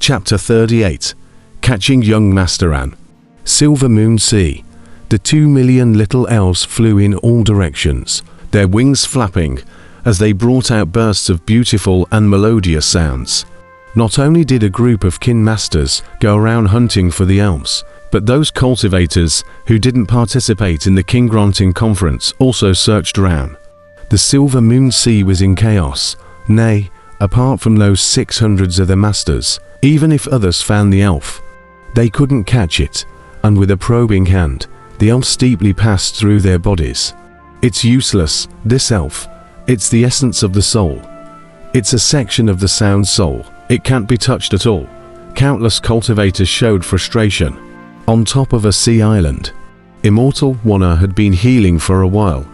Chapter 38. Catching Young Master An. Silver Moon Sea. The 2 million little elves flew in all directions, their wings flapping, as they brought out bursts of beautiful and melodious sounds. Not only did a group of kin masters go around hunting for the elves, but those cultivators who didn't participate in the king granting conference also searched around. The Silver Moon Sea was in chaos. Nay, apart from those 600 of the masters, even if others found the elf, they couldn't catch it, and with a probing hand, the elf steeply passed through their bodies. It's useless, this elf. It's the essence of the soul. It's a section of the sound soul. It can't be touched at all. Countless cultivators showed frustration. On top of a sea island, Immortal Wuxia had been healing for a while,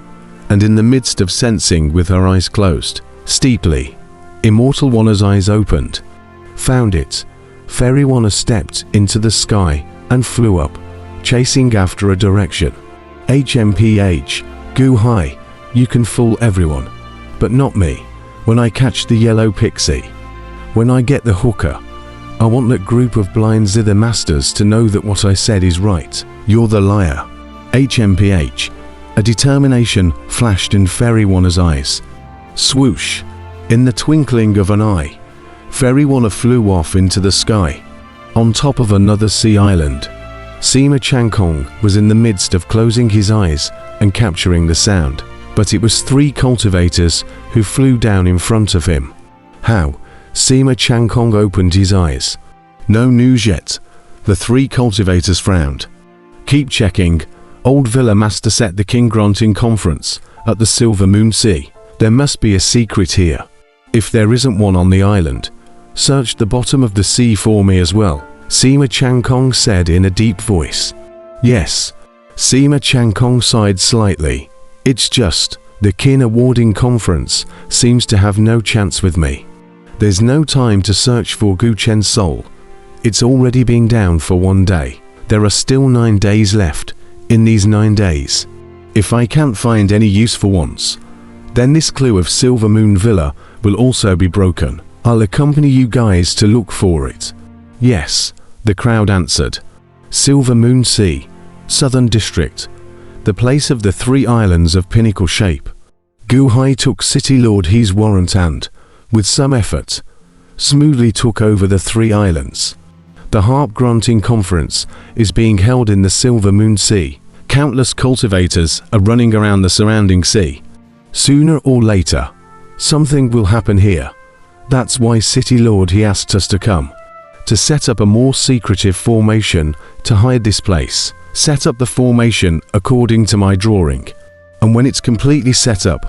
and in the midst of sensing with her eyes closed, steeply, Immortal Wuxia's eyes opened. Found it. Fairy Wuxia stepped into the sky and flew up, chasing after a direction. HMPH, Gu Hai, you can fool everyone, but not me. When I catch the yellow pixie, when I get the hooker, I want that group of blind zither masters to know that what I said is right. You're the liar. HMPH. A determination flashed in Fairy Wuxia's eyes. Swoosh. In the twinkling of an eye, Fairy Wuxia flew off into the sky, on top of another sea island. Sima Changkong was in the midst of closing his eyes and capturing the sound, but it was 3 cultivators who flew down in front of him. How? Sima Changkong opened his eyes. No news yet. The 3 cultivators frowned. Keep checking. Old Villa Master set the King Granting Conference at the Silver Moon Sea. There must be a secret here. If there isn't one on the island, search the bottom of the sea for me as well, Sima Changkong said in a deep voice. Yes. Sima Changkong sighed slightly. It's just, the Kin Awarding Conference seems to have no chance with me. There's no time to search for Gu Chen's soul. It's already been down for 1 day. There are still 9 days left. In these 9 days, if I can't find any useful ones, then this clue of Silver Moon Villa will also be broken. I'll accompany you guys to look for it. Yes, the crowd answered. Silver Moon Sea, Southern District, the place of the 3 islands of pinnacle shape. Gu Hai took City Lord He's warrant and, with some effort, smoothly took over the 3 islands. The Harp Granting Conference is being held in the Silver Moon Sea. Countless cultivators are running around the surrounding sea. Sooner or later, something will happen here. That's why City Lord he asked us to come. To set up a more secretive formation to hide this place. Set up the formation according to my drawing. And when it's completely set up,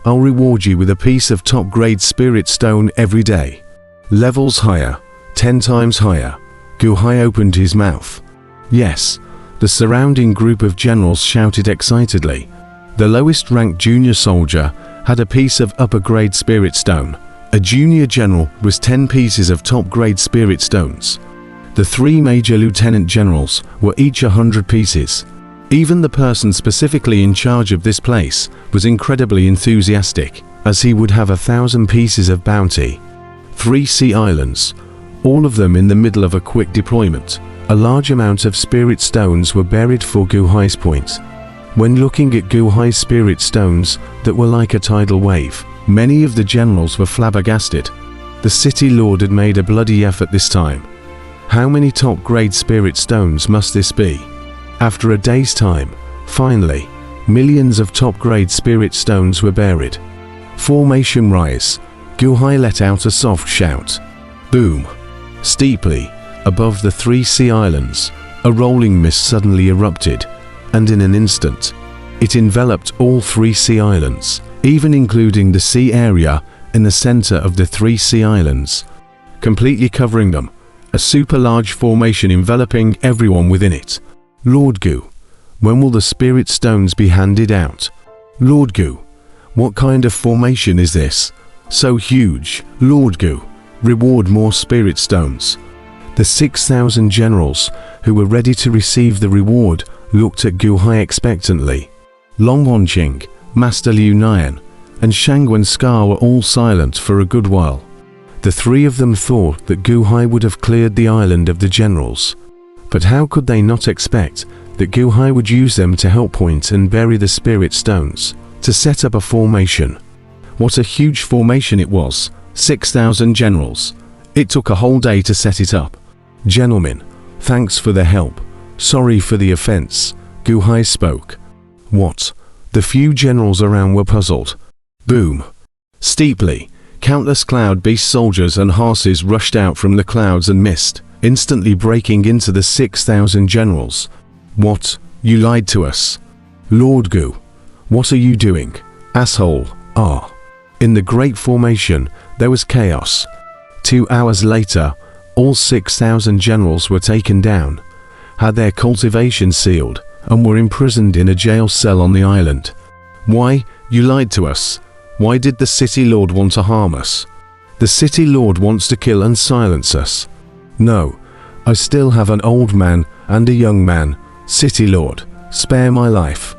I'll reward you with a piece of top-grade spirit stone every day. Levels higher, 10 times higher. Gu Hai opened his mouth. Yes, the surrounding group of generals shouted excitedly. The lowest ranked junior soldier had a piece of upper-grade spirit stone. A junior general was 10 pieces of top-grade spirit stones. The 3 major lieutenant generals were each 100 pieces. Even the person specifically in charge of this place was incredibly enthusiastic, as he would have 1,000 pieces of bounty. 3 sea islands, all of them in the middle of a quick deployment. A large amount of spirit stones were buried for Gu Hai's point. When looking at Gu Hai's spirit stones that were like a tidal wave, many of the generals were flabbergasted. The City Lord had made a bloody effort this time. How many top-grade spirit stones must this be? After a day's time, finally, millions of top-grade spirit stones were buried. Formation rise. Gu Hai let out a soft shout. Boom. Steeply, above the 3 sea islands, a rolling mist suddenly erupted, and in an instant, it enveloped all 3 sea islands, even including the sea area in the center of the 3 sea islands, completely covering them, a super large formation enveloping everyone within it. Lord Gu, when will the spirit stones be handed out? Lord Gu, what kind of formation is this? So huge. Lord Gu, reward more spirit stones. The 6,000 generals who were ready to receive the reward looked at Gu Hai expectantly. Long Wanqing, Master Liu Nian, and Shangwen Scar were all silent for a good while. The three of them thought that Gu Hai would have cleared the island of the generals. But how could they not expect that Gu Hai would use them to help point and bury the spirit stones, to set up a formation? What a huge formation it was, 6,000 generals. It took a whole day to set it up. Gentlemen, thanks for the help. Sorry for the offense, Gu Hai spoke. What? The few generals around were puzzled. Boom. Steeply, countless cloud beast soldiers and horses rushed out from the clouds and mist, instantly breaking into the 6,000 generals. What? You lied to us. Lord Gu, what are you doing? Asshole. Ah. In the great formation, there was chaos. 2 hours later, all 6,000 generals were taken down, had their cultivation sealed, and were imprisoned in a jail cell on the island. Why? You lied to us. Why did the city lord want to harm us? The city lord wants to kill and silence us. No, I still have an old man and a young man. City lord, spare my life.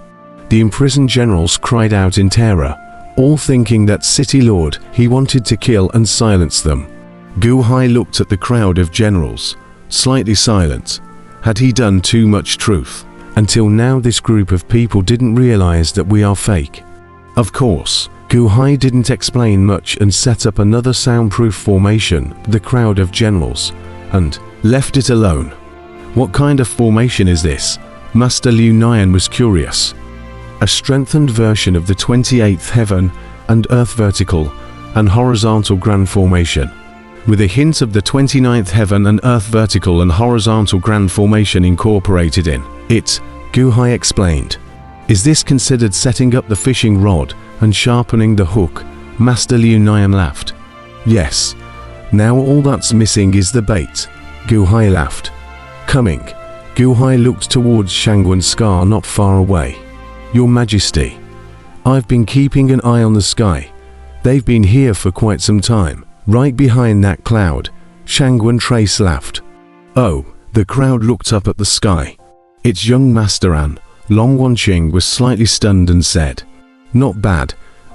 The imprisoned generals cried out in terror, all thinking that city lord he wanted to kill and silence them. Gu Hai looked at the crowd of generals, slightly silent. Had he done too much truth? Until now this group of people didn't realize that we are fake. Of course, Gu Hai didn't explain much and set up another soundproof formation, the crowd of generals, and left it alone. What kind of formation is this? Master Liu Nian was curious. A strengthened version of the 28th heaven and earth vertical and horizontal grand formation, with a hint of the 29th heaven and earth vertical and horizontal grand formation incorporated in it, Gu Hai explained. Is this considered setting up the fishing rod and sharpening the hook? Master Liu Nian laughed. Yes. Now all that's missing is the bait. Gu Hai laughed. Coming. Gu Hai looked towards Shangguan Scar not far away. Your Majesty, I've been keeping an eye on the sky. They've been here for quite some time. Right behind that cloud, Shangguan Trace laughed. Oh, the crowd looked up at the sky. Its young Master An, Long Wanqing, was slightly stunned and said, not bad.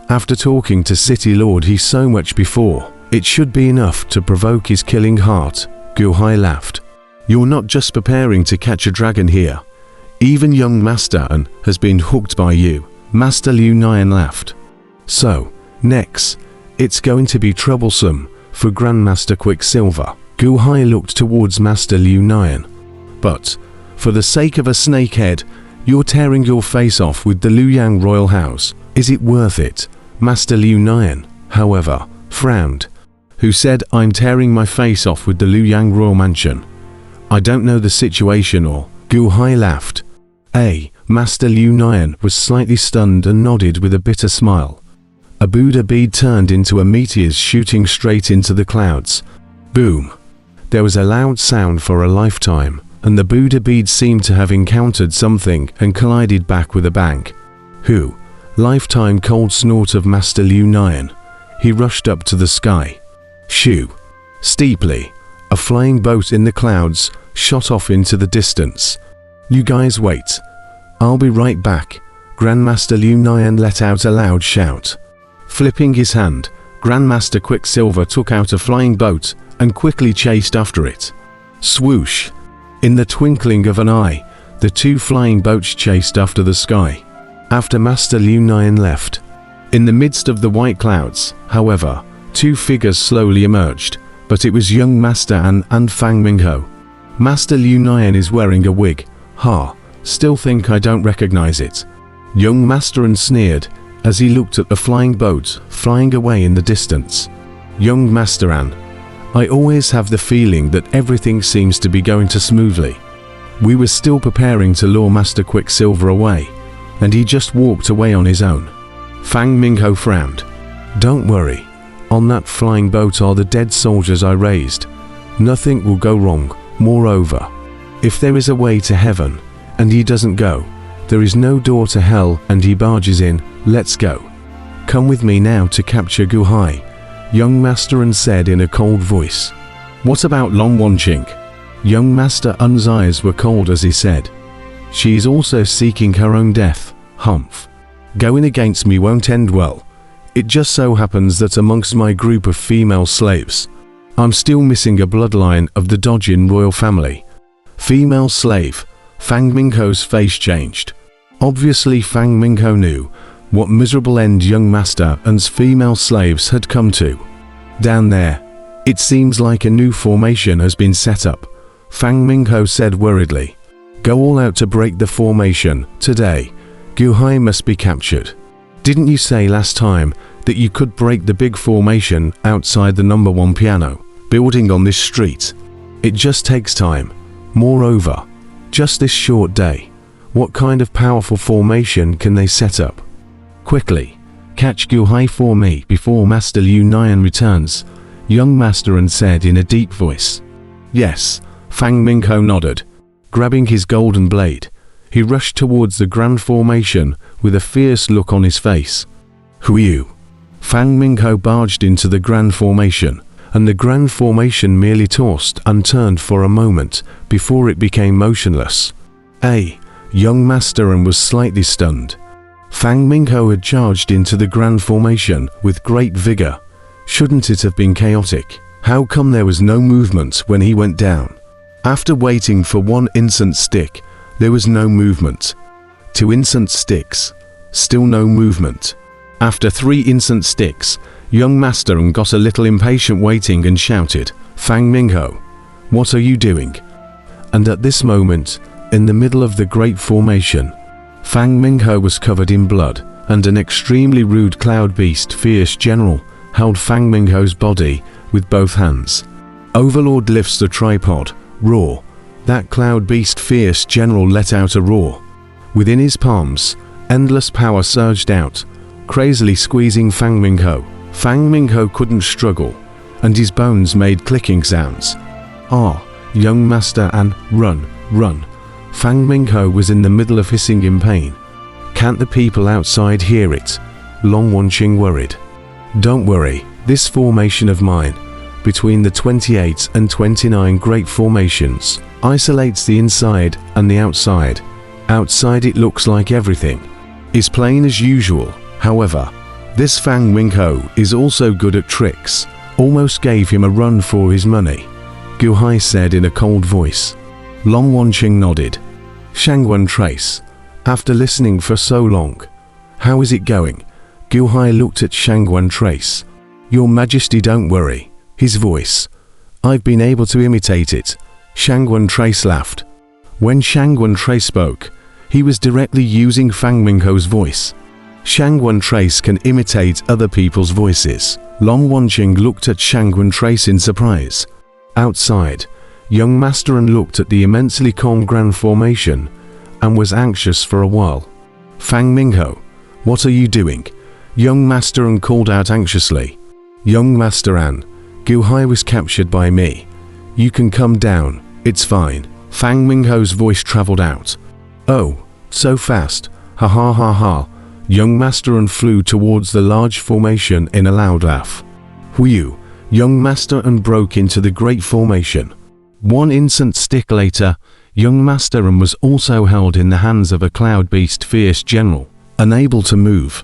After talking to City Lord he so much before, it should be enough to provoke his killing heart. Gu Hai laughed. You're not just preparing to catch a dragon here. Even young Master An has been hooked by you. Master Liu Nian laughed. So, next, it's going to be troublesome for Grandmaster Quicksilver. Gu Hai looked towards Master Liu Nian. But, for the sake of a snakehead, you're tearing your face off with the Luoyang royal house. Is it worth it? Master Liu Nian, however, frowned. Who said I'm tearing my face off with the Luoyang royal mansion? I don't know the situation or... Gu Hai laughed. Master Liu Nian was slightly stunned and nodded with a bitter smile. A Buddha bead turned into a meteor shooting straight into the clouds. Boom! There was a loud sound for a lifetime, and the Buddha bead seemed to have encountered something and collided back with a bang. Who? Lifetime cold snort of Master Liu Nian. He rushed up to the sky. Shoo! Steeply, a flying boat in the clouds shot off into the distance. You guys wait. I'll be right back. Grandmaster Liu Nian let out a loud shout. Flipping his hand, Grandmaster Quicksilver took out a flying boat and quickly chased after it. Swoosh! In the twinkling of an eye, the two flying boats chased after the sky. After Master Liu Nian left. In the midst of the white clouds, however, two figures slowly emerged, but it was young Master An and Fang Mingho. Master Liu Nian is wearing a wig. Still think I don't recognize it. Young Master An sneered as he looked at the flying boat flying away in the distance. Young Master An, I always have the feeling that everything seems to be going too smoothly. We were still preparing to lure Master Quicksilver away, and he just walked away on his own. Fang Mingho frowned. Don't worry, on that flying boat are the dead soldiers I raised. Nothing will go wrong. Moreover, if there is a way to heaven, and he doesn't go, there is no door to hell and he barges in. Let's go. Come with me now to capture Gu Hai, young Master An said in a cold voice. What about Long Wanqing? Young Master An's eyes were cold as he said. She is also seeking her own death. Humph. Going against me won't end well. It just so happens that amongst my group of female slaves, I'm still missing a bloodline of the Dojin royal family. Female slave. Fang Mingho's face changed. Obviously Fang Mingho knew what miserable end young master and's female slaves had come to. Down there, it seems like a new formation has been set up, Fang Mingho said worriedly. Go all out to break the formation, today. Guhai must be captured. Didn't you say last time that you could break the big formation outside the number 1 piano building on this street? It just takes time. Moreover, just this short day, what kind of powerful formation can they set up? Quickly, catch Guhai for me before Master Liu Nian returns, young Master An said in a deep voice. Yes, Fang Mingho nodded. Grabbing his golden blade, he rushed towards the grand formation with a fierce look on his face. Who are you? Fang Mingho barged into the grand formation, and the grand formation merely tossed and turned for a moment before it became motionless. Young Master An was slightly stunned. Fang Mingho had charged into the grand formation with great vigor. Shouldn't it have been chaotic? How come there was no movement when he went down? After waiting for 1 instant stick, there was no movement. 2 instant sticks, still no movement. After 3 instant sticks, young Master An got a little impatient waiting and shouted, Fang Mingho, what are you doing? And at this moment, in the middle of the great formation, Fang Mingho was covered in blood, and an extremely rude cloud beast fierce general held Fang Mingho's body with both hands. Overlord lifts the tripod. Roar. That cloud beast fierce general let out a roar. Within his palms, endless power surged out, crazily squeezing Fang Mingho. Fang Mingho couldn't struggle, and his bones made clicking sounds. Young Master An, run, run. Fang Mingho was in the middle of hissing in pain. Can't the people outside hear it? Long Wanqing worried. Don't worry, this formation of mine, between the 28 and 29 great formations, isolates the inside and the outside. Outside it looks like everything is plain as usual. However, this Fang Mingho is also good at tricks. Almost gave him a run for his money, Guhai said in a cold voice. Long Wanqing nodded. Shangwen Trace, after listening for so long, how is it going? Guhai looked at Shangwen Trace. Your Majesty, don't worry. His voice. I've been able to imitate it. Shangwen Trace laughed. When Shangwen Trace spoke, he was directly using Fang Mingho's voice. Shangwen Trace can imitate other people's voices. Long Wanqing looked at Shangwen Trace in surprise. Outside, young Master An looked at the immensely calm grand formation and was anxious for a while. Fang Mingho, what are you doing? Young Master An called out anxiously. Young Master An, Guhai was captured by me. You can come down, it's fine. Fang Mingho's voice traveled out. Oh, so fast, ha ha ha ha. Young Master An flew towards the large formation in a loud laugh. Whew, young Master An broke into the great formation. 1 instant stick later, young Master An was also held in the hands of a cloud beast fierce general. Unable to move,